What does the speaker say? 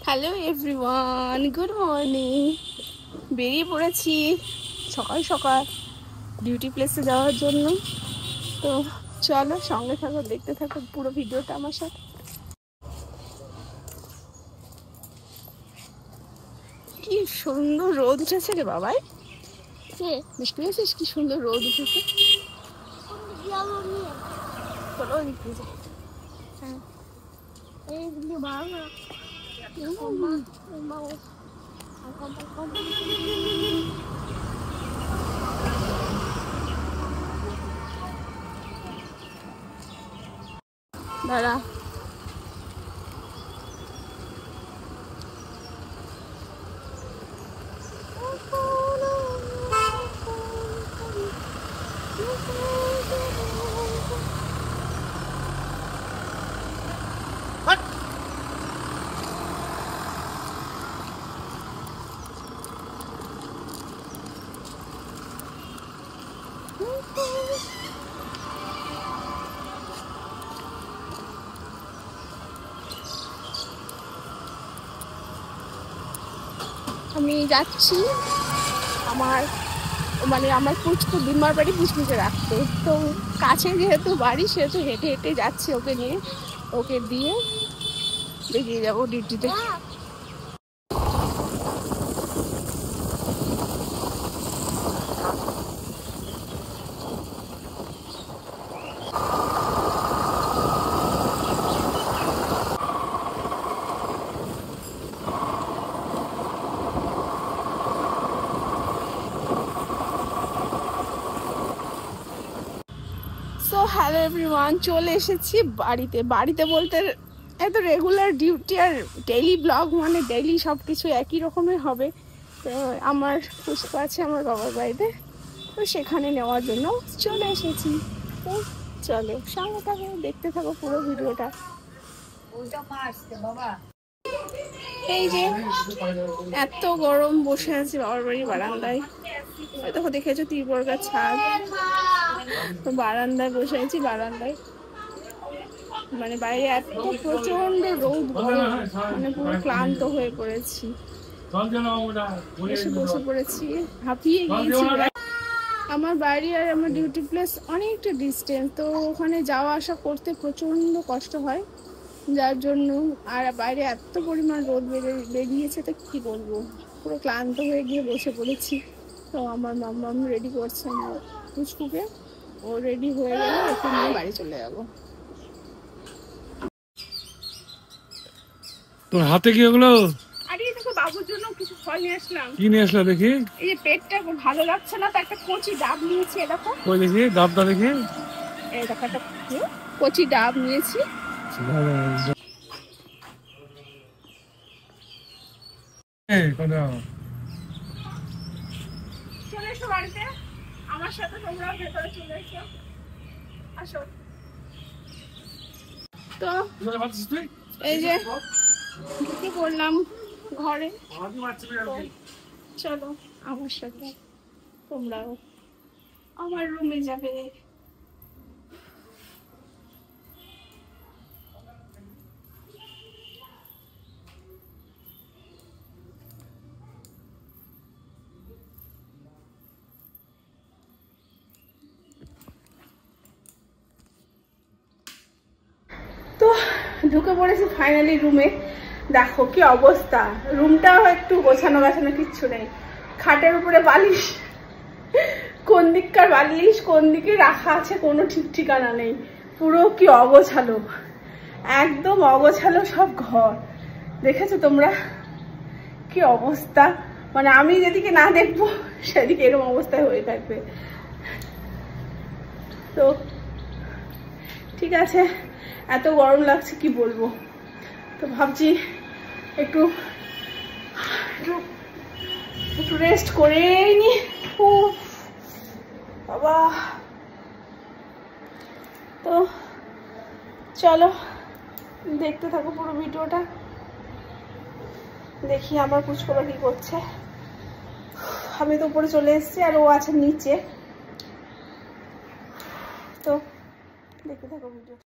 Hello everyone, good morning. বেরিয়ে পড়েছি সকাল সকাল ডিউটি প্লেসে যাওয়ার জন্য। তো চলো সঙ্গে থাকো, দেখতে থাকো পুরো ভিডিওটা আমার সাথে। কি সুন্দর রোদ উঠেছে রে বাবাই, বৃষ্টি পেয়েছিস? কি সুন্দর রোদ উঠেছে। চলো দেখতে যাই। হ্যাঁ দাঁড়া, আমি যাচ্ছি আমার আমার পুচকু বিমার বাড়ি পুচকুকে রাখতে। তো কাছে যেহেতু বাড়ি, সেহেতু হেঁটে হেঁটে যাচ্ছি ওকে নিয়ে, ওকে দিয়ে বেরিয়ে যাবো ডিউটিতে। সো হ্যালো এভরিওয়ান, চলে এসেছি বাড়িতে বলতে এত রেগুলার ডিউটি আর ডেইলি ব্লগ, মানে ডেইলি সব কিছু একই রকমের হবে। তো আমার পুষ্পা আছে আমার বাবার বাড়িতে, তো সেখানে নেওয়ার জন্য চলে এসেছি। তো চলো সঙ্গে থাকো, দেখতে থাকো পুরো ভিডিওটা। এই যে এত গরম, বসে আছি বাবার বাড়ির বারান্দায়। দেখো, দেখেছো ত্রিবর্গার ছাদ, তো বারান্দায় বসে আছি। বারান্দায় মানে বাইরে এত প্রচন্ড রোদ, গরম, মানে পুরো ক্লান্ত হয়ে পড়েছি। এসে বসে পড়েছি, হাঁপিয়ে গিয়েছি। আমার বাড়ি আর আমার ডিউটি প্লেস অনেকটা ডিস্টেন্স, তো ওখানে যাওয়া আসা করতে প্রচন্ড কষ্ট হয়, যার জন্য। আর বাইরে এত পরিমাণ রোদ বেরিয়েছে, তো কি বলবো, পুরো ক্লান্ত হয়ে গিয়ে বসে পড়েছি। তো আমার মাম্মাম রেডি করছে আমার পুচকুকে, ও রেডি হয়ে গেলে ওকে নিয়ে বাড়ি চলে যাবো। তোর হাতে কি ওগুলো? আরে দেখো, বাবুর জন্য কিছু ফল নিয়ে আসলাম। কি নিয়ে আসলা দেখি? এই যে পেটটা ভালো লাগছে না, তো একটা কচি ডাব নিয়েছি। দেখো, ওই দেখি ডাবটা দেখি। এই দেখো, একটা কচি ডাব নিয়েছি। চলে এসো বাড়িতে আমার সাথে, তোমরা ভেতরে চলে এসো, আসো। তো এই যে ঢুকে পড়লাম ঘরে, চলো আমার সাথে তোমরাও আমার রুমে যাবে। তো ঢুকে পড়েছি ফাইনালি রুমে। দেখো কি অবস্থা, রুমটাও একটু গোছানো গাছানো কিচ্ছু নেই। খাটের উপরে বালিশ, কোন দিককার বালিশ কোন দিকে রাখা আছে কোনো ঠিক ঠিকানা নেই। পুরো কি অগোছালো, একদম অগোছালো সব ঘর। দেখেছো তোমরা কি অবস্থা, মানে আমি যেদিকে না দেখবো সেদিকে এরকম অবস্থায় হয়ে থাকবে। তো ঠিক আছে, এত গরম লাগছে কি বলবো। তো ভাবছি একটু রেস্ট করেই নি। বাবা, তো চলো দেখতে থাকো পুরো ভিডিওটা। দেখি আমার পুচকোলা কি করছে। আমি তো উপরে চলে এসেছি আর ও আছে নিচে, তো দেখতে থাকো ভিডিও।